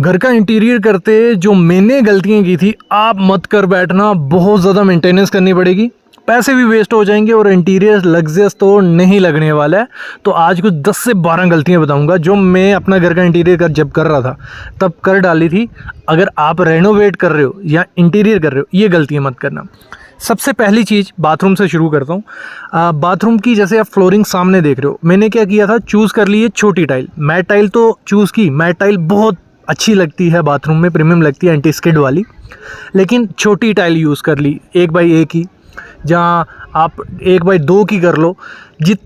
घर का इंटीरियर करते जो मैंने गलतियां की थी, आप मत कर बैठना। बहुत ज़्यादा मेंटेनेंस करनी पड़ेगी, पैसे भी वेस्ट हो जाएंगे और इंटीरियर लग्जरियस तो नहीं लगने वाला है। तो आज कुछ 10 से 12 गलतियां बताऊंगा जो मैं अपना घर का इंटीरियर जब कर रहा था तब कर डाली थी। अगर आप रेनोवेट कर रहे हो या इंटीरियर कर रहे हो, ये गलतियां मत करना। सबसे पहली चीज़ बाथरूम से शुरू करता हूँ। बाथरूम की जैसे आप फ्लोरिंग सामने देख रहे हो, मैंने क्या किया था, चूज़ कर ली है छोटी टाइल। मैट टाइल तो चूज़ की, मैट टाइल बहुत अच्छी लगती है बाथरूम में, प्रीमियम लगती है, एंटी स्किड वाली। लेकिन छोटी टाइल यूज़ कर ली, 1x1 की, जहाँ आप 1x2 की कर लो।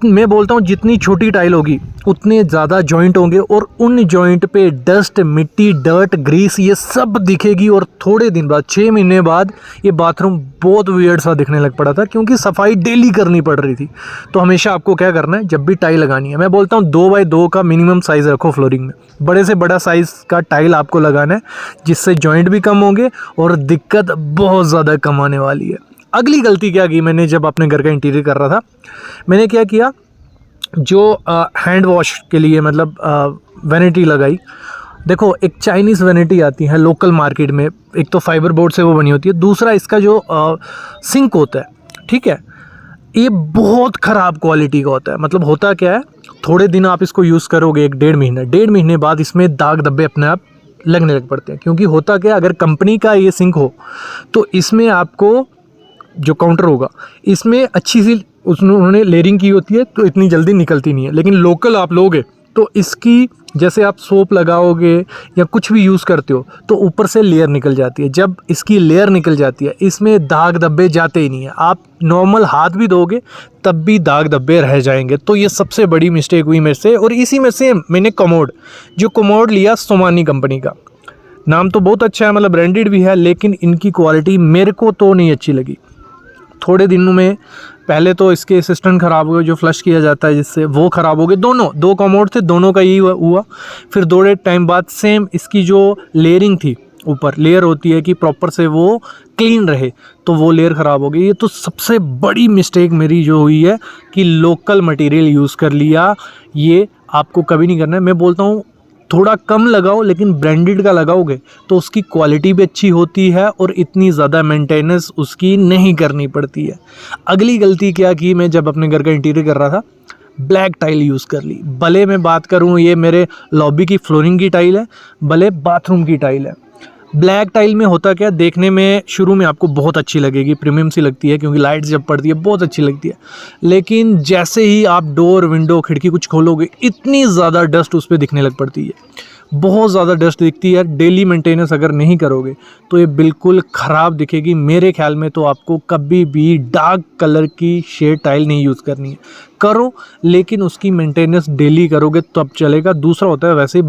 मैं बोलता हूँ जितनी छोटी टाइल होगी उतने ज़्यादा जॉइंट होंगे और उन जॉइंट पे डस्ट, मिट्टी, डर्ट, ग्रीस ये सब दिखेगी। और थोड़े दिन बाद, 6 महीने बाद, ये बाथरूम बहुत वियर्ड सा दिखने लग पड़ा था क्योंकि सफाई डेली करनी पड़ रही थी। तो हमेशा आपको क्या करना है, जब भी टाइल लगानी है, मैं बोलता हूँ 2x2 का मिनिमम साइज़ रखो फ्लोरिंग में। बड़े से बड़ा साइज़ का टाइल आपको लगाना है, जिससे जॉइंट भी कम होंगे और दिक्कत बहुत ज़्यादा कम आने वाली है। अगली गलती क्या की मैंने जब अपने घर का इंटीरियर कर रहा था, मैंने क्या किया, जो हैंड वॉश के लिए मतलब वैनिटी लगाई। देखो, एक चाइनीज़ वैनिटी आती है लोकल मार्केट में, एक तो फाइबर बोर्ड से वो बनी होती है, दूसरा इसका जो सिंक होता है, ठीक है, ये बहुत ख़राब क्वालिटी का होता है। मतलब होता क्या है, थोड़े दिन आप इसको यूज़ करोगे, 1-1.5 महीने बाद इसमें दाग धब्बे अपने आप लगने लग पड़ते हैं। क्योंकि होता क्या है, अगर कंपनी का ये सिंक हो तो इसमें आपको जो काउंटर होगा इसमें अच्छी सी उन्होंने लेयरिंग की होती है, तो इतनी जल्दी निकलती नहीं है। लेकिन लोकल आप लोगे तो इसकी, जैसे आप सोप लगाओगे या कुछ भी यूज़ करते हो तो ऊपर से लेयर निकल जाती है। जब इसकी लेयर निकल जाती है, इसमें दाग धब्बे जाते ही नहीं है। आप नॉर्मल हाथ भी धोगे तब भी दाग धब्बे रह जाएंगे। तो ये सबसे बड़ी मिस्टेक हुई मेरे से। और इसी में से मैंने कमोड लिया सोमानी कंपनी का। नाम तो बहुत अच्छा है, मतलब ब्रांडेड भी है, लेकिन इनकी क्वालिटी मेरे को तो नहीं अच्छी लगी। थोड़े दिनों में पहले तो इसके असिस्टेंट ख़राब हुए, जो फ्लश किया जाता है जिससे, वो ख़राब हो गए। दोनों 2 कमोड थे, दोनों का यही हुआ। फिर थोड़े टाइम बाद सेम इसकी जो लेयरिंग थी, ऊपर लेयर होती है कि प्रॉपर से वो क्लीन रहे, तो वो लेयर ख़राब हो गई। ये तो सबसे बड़ी मिस्टेक मेरी जो हुई है कि लोकल मटेरियल यूज़ कर लिया। ये आपको कभी नहीं करना है। मैं बोलता हूँ थोड़ा कम लगाओ, लेकिन ब्रांडेड का लगाओगे तो उसकी क्वालिटी भी अच्छी होती है और इतनी ज़्यादा मेंटेनेंस उसकी नहीं करनी पड़ती है। अगली गलती क्या की, मैं जब अपने घर का इंटीरियर कर रहा था, ब्लैक टाइल यूज़ कर ली। भले मैं बात करूँ, ये मेरे लॉबी की फ्लोरिंग की टाइल है, भले बाथरूम की टाइल है। ब्लैक टाइल में होता क्या, देखने में शुरू में आपको बहुत अच्छी लगेगी, प्रीमियम सी लगती है क्योंकि लाइट्स जब पड़ती है बहुत अच्छी लगती है। लेकिन जैसे ही आप डोर, विंडो, खिड़की कुछ खोलोगे, इतनी ज़्यादा डस्ट उस पर दिखने लग पड़ती है, बहुत ज़्यादा डस्ट दिखती है। डेली मेंटेनेंस अगर नहीं करोगे तो ये बिल्कुल ख़राब दिखेगी। मेरे ख्याल में तो आपको कभी भी डार्क कलर की शेड टाइल नहीं यूज़ करनी है। करो, लेकिन उसकी मेंटेनेंस डेली करोगे तब चलेगा। दूसरा होता है वैसे ही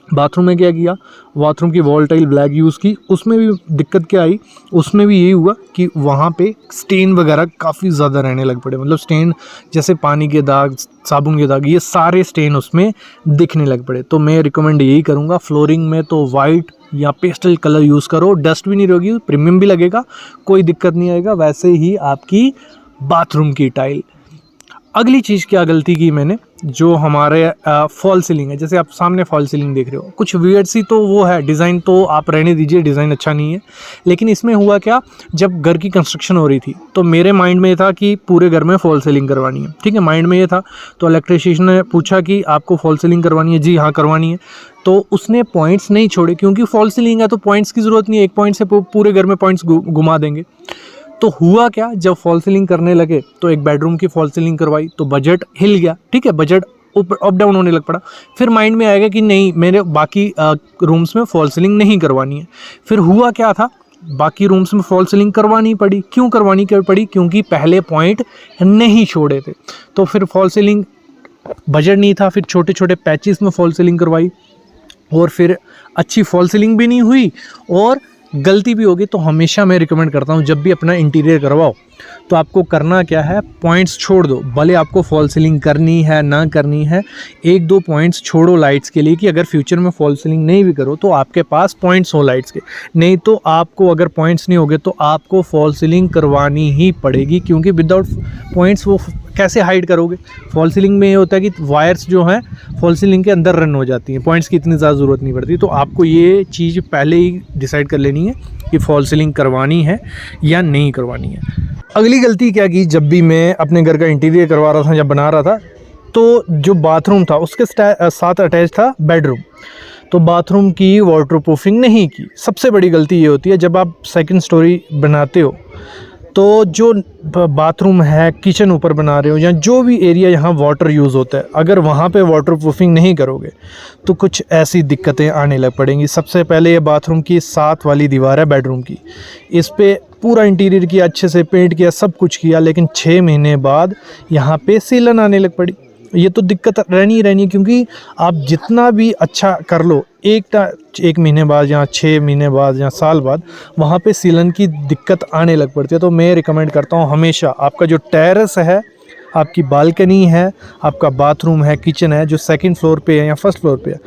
बाथरूम में क्या किया, बाथरूम की वॉल टाइल ब्लैक यूज़ की। उसमें भी दिक्कत क्या आई, उसमें भी यही हुआ कि वहाँ पे स्टेन वगैरह काफ़ी ज़्यादा रहने लग पड़े। मतलब स्टेन जैसे पानी के दाग, साबुन के दाग, ये सारे स्टेन उसमें दिखने लग पड़े। तो मैं रिकमेंड यही करूँगा, फ्लोरिंग में तो वाइट या पेस्टल कलर यूज़ करो, डस्ट भी नहीं रहेगी, प्रीमियम भी लगेगा, कोई दिक्कत नहीं आएगा। वैसे ही आपकी बाथरूम की टाइल। अगली चीज़ क्या गलती की मैंने, जो हमारे फॉल सीलिंग है, जैसे आप सामने फॉल सीलिंग देख रहे हो, कुछ वियर्ड सी तो वो है, डिज़ाइन तो आप रहने दीजिए, डिज़ाइन अच्छा नहीं है। लेकिन इसमें हुआ क्या, जब घर की कंस्ट्रक्शन हो रही थी तो मेरे माइंड में था कि पूरे घर में फॉल सीलिंग करवानी है, ठीक है, माइंड में ये था। तो इलेक्ट्रिशियन ने पूछा कि आपको फॉल सीलिंग करवानी है? जी हाँ, करवानी है। तो उसने पॉइंट्स नहीं छोड़े, क्योंकि फॉल सीलिंग है तो पॉइंट्स की ज़रूरत नहीं है, एक पॉइंट से पूरे घर में पॉइंट्स घुमा देंगे। तो हुआ क्या, जब फॉल सीलिंग करने लगे तो एक बेडरूम की फॉल सीलिंग करवाई तो बजट हिल गया, ठीक है, बजट अप डाउन होने लग पड़ा। फिर माइंड में आएगा कि नहीं, मेरे बाकी रूम्स में फॉल सीलिंग नहीं करवानी है। फिर हुआ क्या था, बाकी रूम्स में फॉल सीलिंग करवानी पड़ी। क्यों करवानी पड़ी? क्योंकि पहले पॉइंट नहीं छोड़े थे। तो फिर फॉल सीलिंग बजट नहीं था, फिर छोटे छोटे पैचेस में फॉल सीलिंग करवाई और फिर अच्छी फॉल सीलिंग भी नहीं हुई और गलती भी होगी। तो हमेशा मैं रिकमेंड करता हूँ, जब भी अपना इंटीरियर करवाओ तो आपको करना क्या है, पॉइंट्स छोड़ दो। भले आपको फॉल सीलिंग करनी है ना करनी है, 1-2 पॉइंट्स छोड़ो लाइट्स के लिए, कि अगर फ्यूचर में फॉल सीलिंग नहीं भी करो तो आपके पास पॉइंट्स हो लाइट्स के। नहीं तो आपको अगर पॉइंट्स नहीं होगे तो आपको फॉल सीलिंग करवानी ही पड़ेगी, क्योंकि विदाउट पॉइंट्स वो कैसे हाइड करोगे। फॉल सीलिंग में ये होता है कि वायर्स जो हैं फॉल सीलिंग के अंदर रन हो जाती हैं, पॉइंट्स की इतनी ज़्यादा ज़रूरत नहीं पड़ती। तो आपको ये चीज़ पहले ही डिसाइड कर लेनी है कि फॉल सीलिंग करवानी है या नहीं करवानी है। अगली गलती क्या की, जब भी मैं अपने घर का इंटीरियर करवा रहा था या बना रहा था, तो जो बाथरूम था उसके साथ अटैच था बेडरूम, तो बाथरूम की वाटरप्रूफिंग नहीं की। सबसे बड़ी गलती ये होती है जब आप सेकंड स्टोरी बनाते हो, तो जो बाथरूम है, किचन ऊपर बना रहे हो, या जो भी एरिया यहाँ वाटर यूज़ होता है, अगर वहाँ पे वाटरप्रूफिंग नहीं करोगे तो कुछ ऐसी दिक्कतें आने लग पड़ेंगी। सबसे पहले ये बाथरूम की साथ वाली दीवार है बेडरूम की, इस पे पूरा इंटीरियर किया, अच्छे से पेंट किया, सब कुछ किया, लेकिन 6 महीने बाद यहाँ पे सीलन आने लग पड़ी। ये तो दिक्कत रहनी ही रहनी है, क्योंकि आप जितना भी अच्छा कर लो, एक महीने बाद या 6 महीने बाद या साल बाद वहाँ पे सीलन की दिक्कत आने लग पड़ती है। तो मैं रिकमेंड करता हूँ हमेशा, आपका जो टेरेस है, आपकी बालकनी है, आपका बाथरूम है, किचन है, जो सेकंड फ्लोर पे है या फर्स्ट फ्लोर पे है,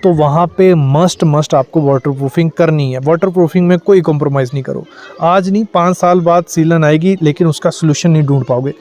तो वहाँ पे मस्ट आपको वाटरप्रूफिंग करनी है। वाटरप्रूफिंग में कोई कॉम्प्रोमाइज़ नहीं करो। आज नहीं, 5 साल बाद सीलन आएगी, लेकिन उसका सलूशन नहीं ढूंढ पाओगे।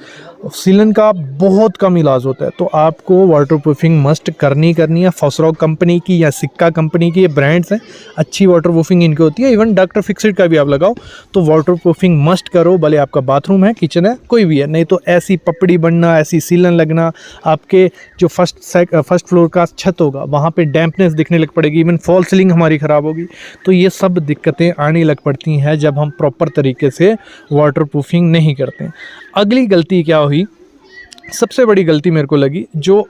सीलन का बहुत कम इलाज होता है, तो आपको वाटरप्रूफिंग मस्ट करनी है। फॉसरॉक कंपनी की या सिक्का कंपनी की ये ब्रांड्स हैं, अच्छी वाटरप्रूफिंग इनकी होती है। इवन डॉक्टर फिक्सिट का भी आप लगाओ तो वाटरप्रूफिंग मस्ट करो, भले आपका बाथरूम है, किचन है, कोई भी है। नहीं तो ऐसी पपड़ी बनना, ऐसी सीलन लगना, आपके जो फर्स्ट फ्लोर का छत होगा वहाँ पे डैम्पनेस दिखने लग पड़ेगी, इवन फॉल सीलिंग हमारी ख़राब होगी। तो ये सब दिक्कतें आने लग पड़ती हैं जब हम प्रॉपर तरीके से वाटरप्रूफिंग नहीं करते। अगली गलती क्या हुई, सबसे बड़ी गलती मेरे को लगी, जो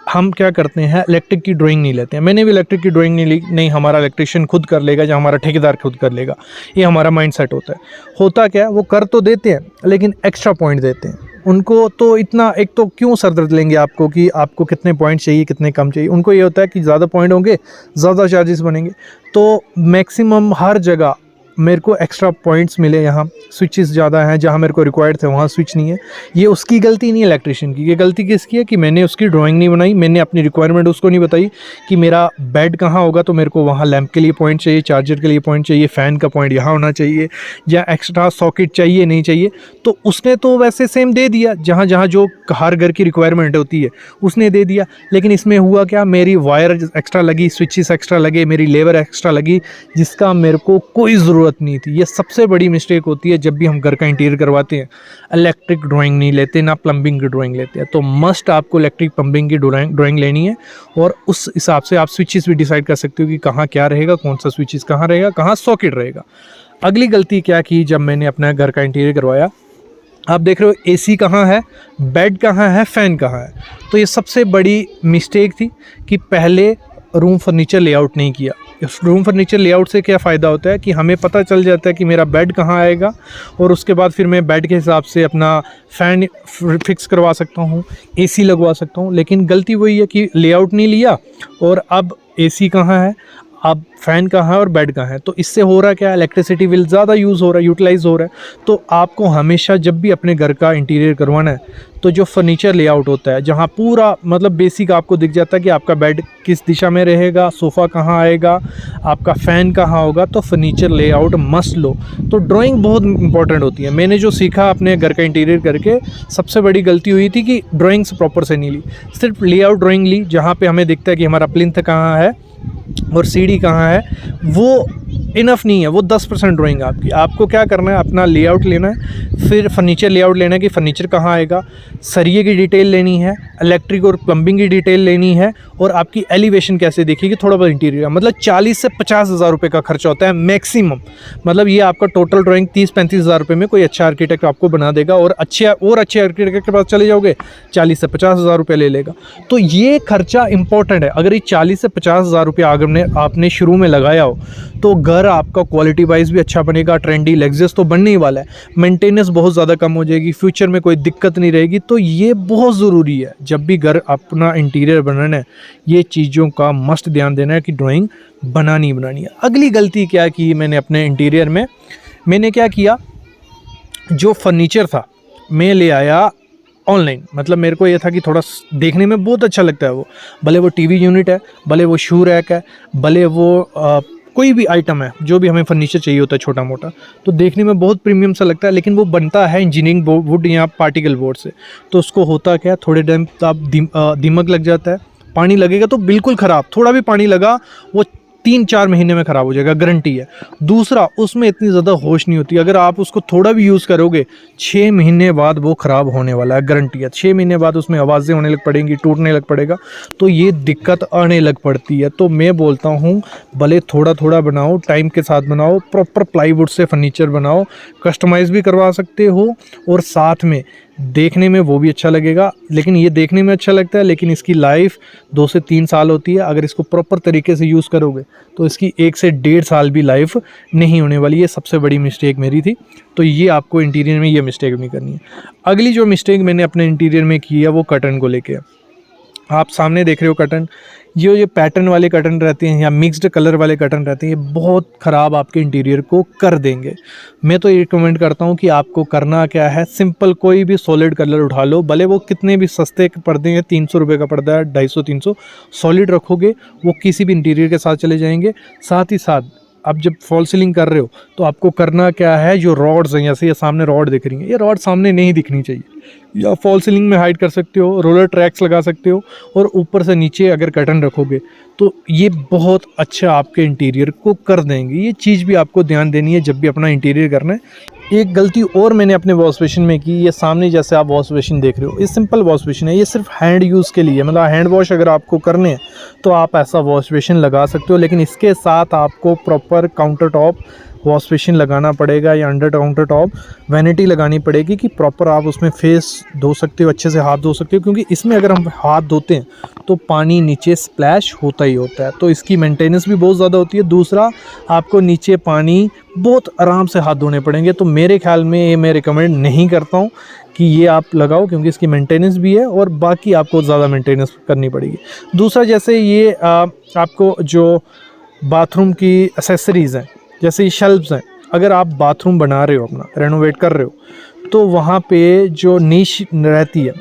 हम क्या करते हैं, इलेक्ट्रिक की ड्राइंग नहीं लेते हैं। मैंने भी इलेक्ट्रिक की ड्राइंग नहीं ली, नहीं हमारा इलेक्ट्रिशियन खुद कर लेगा या हमारा ठेकेदार खुद कर लेगा, ये हमारा माइंड सेट होता है। होता क्या है, वो कर तो देते हैं लेकिन एक्स्ट्रा पॉइंट देते हैं। उनको तो इतना, एक तो क्यों सर दर्द लेंगे आपको कि आपको कितने पॉइंट चाहिए, कितने कम चाहिए। उनको ये होता है कि ज़्यादा पॉइंट होंगे, ज़्यादा चार्जेस बनेंगे। तो मैक्सिमम हर जगह मेरे को एक्स्ट्रा पॉइंट्स मिले, यहाँ स्विचेस ज़्यादा हैं, जहाँ मेरे को रिक्वायर्ड थे वहाँ स्विच नहीं है। ये उसकी गलती नहीं है इलेक्ट्रिशियन की, ये गलती किसकी है कि मैंने उसकी ड्राइंग नहीं बनाई, मैंने अपनी रिक्वायरमेंट उसको नहीं बताई कि मेरा बेड कहाँ होगा तो मेरे को वहाँ लैंप के लिए पॉइंट चाहिए, चार्जर के लिए पॉइंट चाहिए, फ़ैन का पॉइंट यहाँ होना चाहिए, या एक्स्ट्रा सॉकेट चाहिए नहीं चाहिए। तो उसने तो वैसे सेम दे दिया, जहाँ जहाँ जो हर घर की रिक्वायरमेंट होती है उसने दे दिया। लेकिन इसमें हुआ क्या, मेरी वायर एक्स्ट्रा लगी, स्विचेस एक्स्ट्रा लगे, मेरी लेबर एक्स्ट्रा लगी, जिसका मेरे को कोई ज़रूरत नहीं थी। ये सबसे बड़ी मिस्टेक होती है जब भी हम घर का इंटीरियर करवाते हैं। इलेक्ट्रिक ड्राइंग नहीं लेते, ना प्लम्बिंग की ड्राइंग लेते हैं। तो मस्ट आपको इलेक्ट्रिक प्लम्बिंग की ड्राइंग लेनी है, और उस हिसाब से आप स्विचेस भी डिसाइड कर सकते हो कि कहाँ क्या रहेगा, कौन सा स्विचेस कहाँ रहेगा, कहाँ सॉकेट रहेगा। अगली गलती क्या की, जब मैंने अपना घर का इंटीरियर करवाया, आप देख रहे हो एसी कहाँ है, बेड कहाँ है, फ़ैन कहाँ है। तो ये सबसे बड़ी मिस्टेक थी कि पहले रूम फर्नीचर लेआउट नहीं किया। रूम फर्नीचर लेआउट से क्या फ़ायदा होता है कि हमें पता चल जाता है कि मेरा बेड कहाँ आएगा, और उसके बाद फिर मैं बेड के हिसाब से अपना फ़ैन फिक्स करवा सकता हूँ, एसी लगवा सकता हूँ। लेकिन गलती वही है कि लेआउट नहीं लिया, और अब एसी कहाँ है, अब फ़ैन कहाँ है और बेड कहाँ है। तो इससे हो रहा क्या है, इलेक्ट्रिसिटी बिल ज़्यादा यूज़ हो रहा है, यूटिलाइज़ हो रहा है। तो आपको हमेशा जब भी अपने घर का इंटीरियर करवाना है, तो जो फर्नीचर लेआउट होता है, जहाँ पूरा मतलब बेसिक आपको दिख जाता है कि आपका बेड किस दिशा में रहेगा, सोफ़ा कहाँ आएगा, आपका फ़ैन कहाँ होगा, तो फर्नीचर लेआउट मस्ट लो। तो ड्राइंग बहुत इंपॉर्टेंट होती है। मैंने जो सीखा अपने घर का इंटीरियर करके, सबसे बड़ी गलती हुई थी कि ड्राइंग्स प्रॉपर से नहीं ली, सिर्फ लेआउट ड्राइंग ली, जहाँ पे हमें दिखता है कि हमारा प्लिंथ कहाँ है और सीढ़ी कहाँ है। वो इनफ नहीं है, वो 10% ड्राइंग आपकी। आपको क्या करना है, अपना लेआउट लेना है, फिर फर्नीचर लेआउट लेना है कि फर्नीचर कहाँ आएगा, सरिये की डिटेल लेनी है, इलेक्ट्रिक और प्लम्बिंग की डिटेल लेनी है, और आपकी एलिवेशन कैसे दिखेगी, थोड़ा बहुत इंटीरियर। मतलब 40 से 50 हज़ार रुपये का खर्चा होता है मैक्सिमम। मतलब ये आपका टोटल ड्राइंग 30-35 हज़ार रुपये में कोई अच्छा आर्किटेक्ट आपको बना देगा, और अच्छे आर्किटेक्ट के पास चले जाओगे 40 से 50 हज़ार रुपये ले लेगा। तो ये खर्चा इंपॉर्टेंट है। अगर ये 40 से 50 हज़ार रुपये आपने शुरू में लगाया हो, तो घर आपका क्वालिटी वाइज भी अच्छा बनेगा, ट्रेंडी लग्जरियस तो बनने ही वाला है, मेंटेनेंस बहुत ज़्यादा कम हो जाएगी, फ्यूचर में कोई दिक्कत नहीं रहेगी। तो ये बहुत ज़रूरी है, जब भी घर अपना इंटीरियर बनाना है, ये चीज़ों का मस्ट ध्यान देना है कि ड्राइंग बनानी है। अगली गलती क्या की मैंने अपने इंटीरियर में, मैंने क्या किया, जो फर्नीचर था मैं ले आया ऑनलाइन। मतलब मेरे को ये था कि थोड़ा देखने में बहुत अच्छा लगता है वो, भले वो टीवी यूनिट है, भले वो शू रैक है, भले वो कोई भी आइटम है, जो भी हमें फर्नीचर चाहिए होता है छोटा मोटा, तो देखने में बहुत प्रीमियम सा लगता है। लेकिन वो बनता है इंजीनियरिंग वुड या पार्टिकल बोर्ड से। तो उसको होता क्या है, थोड़े टाइम आप दीमक लग जाता है, पानी लगेगा तो बिल्कुल ख़राब, थोड़ा भी पानी लगा वो 3-4 महीने में ख़राब हो जाएगा, गारंटी है। दूसरा, उसमें इतनी ज़्यादा होश नहीं होती, अगर आप उसको थोड़ा भी यूज़ करोगे 6 महीने बाद वो ख़राब होने वाला है, गारंटी है। 6 महीने बाद उसमें आवाज़ें होने लग पड़ेंगी, टूटने लग पड़ेगा, तो ये दिक्कत आने लग पड़ती है। तो मैं बोलता हूँ भले थोड़ा थोड़ा बनाओ, टाइम के साथ बनाओ, प्रॉपर प्लाईवुड से फर्नीचर बनाओ, कस्टमाइज़ भी करवा सकते हो, और साथ में देखने में वो भी अच्छा लगेगा। लेकिन ये देखने में अच्छा लगता है, लेकिन इसकी लाइफ 2 से 3 साल होती है। अगर इसको प्रॉपर तरीके से यूज़ करोगे तो इसकी 1 से 1.5 साल भी लाइफ नहीं होने वाली। ये सबसे बड़ी मिस्टेक मेरी थी, तो ये आपको इंटीरियर में ये मिस्टेक नहीं करनी है। अगली जो मिस्टेक मैंने अपने इंटीरियर में की है वो कर्टन को लेके है। आप सामने देख रहे हो कर्टन, ये पैटर्न वाले कर्टन रहते हैं या मिक्स्ड कलर वाले कर्टन रहते हैं, ये बहुत ख़राब आपके इंटीरियर को कर देंगे। मैं तो ये रिकमेंड करता हूँ कि आपको करना क्या है, सिंपल कोई भी सॉलिड कलर उठा लो, भले वो कितने भी सस्ते पर्दे हैं, 300 रुपये का पर्दा है, 250-300, सॉलिड रखोगे वो किसी भी इंटीरियर के साथ चले जाएंगे। साथ ही साथ आप जब फॉल सीलिंग कर रहे हो तो आपको करना क्या है, जो रॉड्स हैं, जैसे ये सामने रॉड दिख रही हैं, ये रॉड सामने नहीं दिखनी चाहिए, या फॉल सीलिंग में हाइड कर सकते हो, रोलर ट्रैक्स लगा सकते हो, और ऊपर से नीचे अगर कर्टन रखोगे तो ये बहुत अच्छा आपके इंटीरियर को कर देंगे। ये चीज़ भी आपको ध्यान देनी है जब भी अपना इंटीरियर करना है। एक गलती और मैंने अपने वॉश बेसिन में की, ये सामने जैसे आप वॉश बेसिन देख रहे हो, ये सिंपल वॉश बेसिन है, ये सिर्फ हैंड यूज़ के लिए, मतलब हैंड वॉश अगर आपको करने हैं तो आप ऐसा वॉश बेसिन लगा सकते हो। लेकिन इसके साथ आपको proper counter top wash basin लगाना पड़ेगा, या अंडर काउंटर टॉप वैनिटी लगानी पड़ेगी कि प्रॉपर आप उसमें फेस धो सकते हो, अच्छे से हाथ धो सकते हो। क्योंकि इसमें अगर हम हाथ धोते हैं तो पानी नीचे स्प्लैश होता ही होता है, तो इसकी मेंटेनेंस भी बहुत ज़्यादा होती है। दूसरा, आपको नीचे पानी बहुत आराम से हाथ धोने पड़ेंगे। तो मेरे ख्याल में ये मैं रिकमेंड नहीं करता हूँ कि ये आप लगाओ, क्योंकि इसकी मेंटेनेंस भी है और बाकी आपको ज़्यादा मेंटेनेंस करनी पड़ेगी। दूसरा, जैसे ये आपको जो बाथरूम की एसेसरीज़ हैं, जैसे ये शेल्फ्स हैं, अगर आप बाथरूम बना रहे हो, अपना रेनोवेट कर रहे हो, तो वहाँ पे जो नीश रहती है,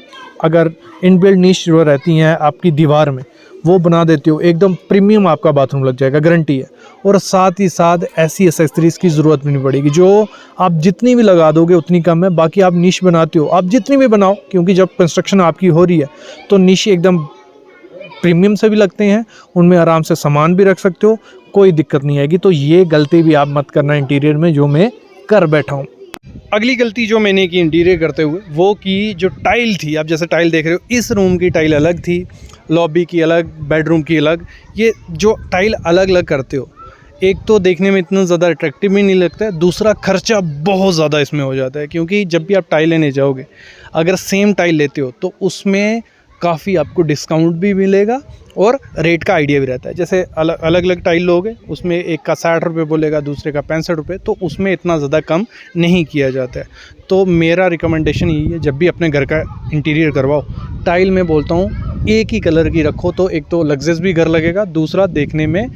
अगर इनबिल्ट नीश जो रहती हैं आपकी दीवार में, वो बना देते हो, एकदम प्रीमियम आपका बाथरूम लग जाएगा, गारंटी है। और साथ ही साथ ऐसी एसेसरीज़ की ज़रूरत भी नहीं पड़ेगी, जो आप जितनी भी लगा दोगे उतनी कम है। बाकी आप नीश बनाते हो, आप जितनी भी बनाओ, क्योंकि जब कंस्ट्रक्शन आपकी हो रही है तो नीश एकदम प्रीमियम से भी लगते हैं, उनमें आराम से सामान भी रख सकते हो, कोई दिक्कत नहीं आएगी। तो ये गलती भी आप मत करना इंटीरियर में, जो मैं कर बैठा हूँ। अगली गलती जो मैंने की इंटीरियर करते हुए, वो की जो टाइल थी, आप जैसे टाइल देख रहे हो, इस रूम की टाइल अलग थी, लॉबी की अलग, बेडरूम की अलग। ये जो टाइल अलग अलग करते हो, एक तो देखने में इतना ज़्यादा अट्रैक्टिव भी नहीं लगता है, दूसरा खर्चा बहुत ज़्यादा इसमें हो जाता है। क्योंकि जब भी आप टाइल लेने जाओगे, अगर सेम टाइल लेते हो तो उसमें काफ़ी आपको डिस्काउंट भी मिलेगा और रेट का आइडिया भी रहता है। जैसे अलग अलग टाइल लोगे, उसमें एक का 60 रुपये बोलेगा, दूसरे का 65 रुपये, तो उसमें इतना ज़्यादा कम नहीं किया जाता है। तो मेरा रिकमेंडेशन यही है, जब भी अपने घर का इंटीरियर करवाओ, टाइल में बोलता हूँ एक ही कलर की रखो, तो एक तो लग्जरियस भी घर लगेगा, दूसरा देखने में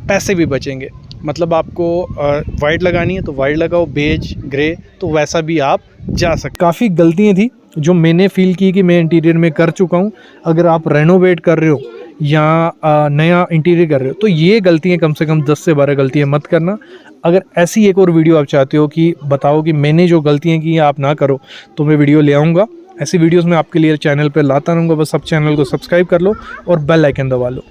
पैसे भी बचेंगे। मतलब आपको वाइट लगानी है तो वाइट लगाओ, बेज, ग्रे, तो वैसा भी आप जा सकते। काफ़ी गलतियाँ थी जो मैंने फ़ील की कि मैं इंटीरियर में कर चुका हूँ। अगर आप रेनोवेट कर रहे हो या नया इंटीरियर कर रहे हो, तो ये गलतियाँ कम से कम 10 से 12 गलतियाँ मत करना। अगर ऐसी एक और वीडियो आप चाहते हो कि बताओ कि मैंने जो गलतियाँ की आप ना करो, तो मैं वीडियो ले आऊँगा। ऐसी वीडियोज़ मैं आपके लिए चैनल पर लाता रहूँगा। बस सब चैनल को सब्सक्राइब कर लो और बेल आइकन दबा लो।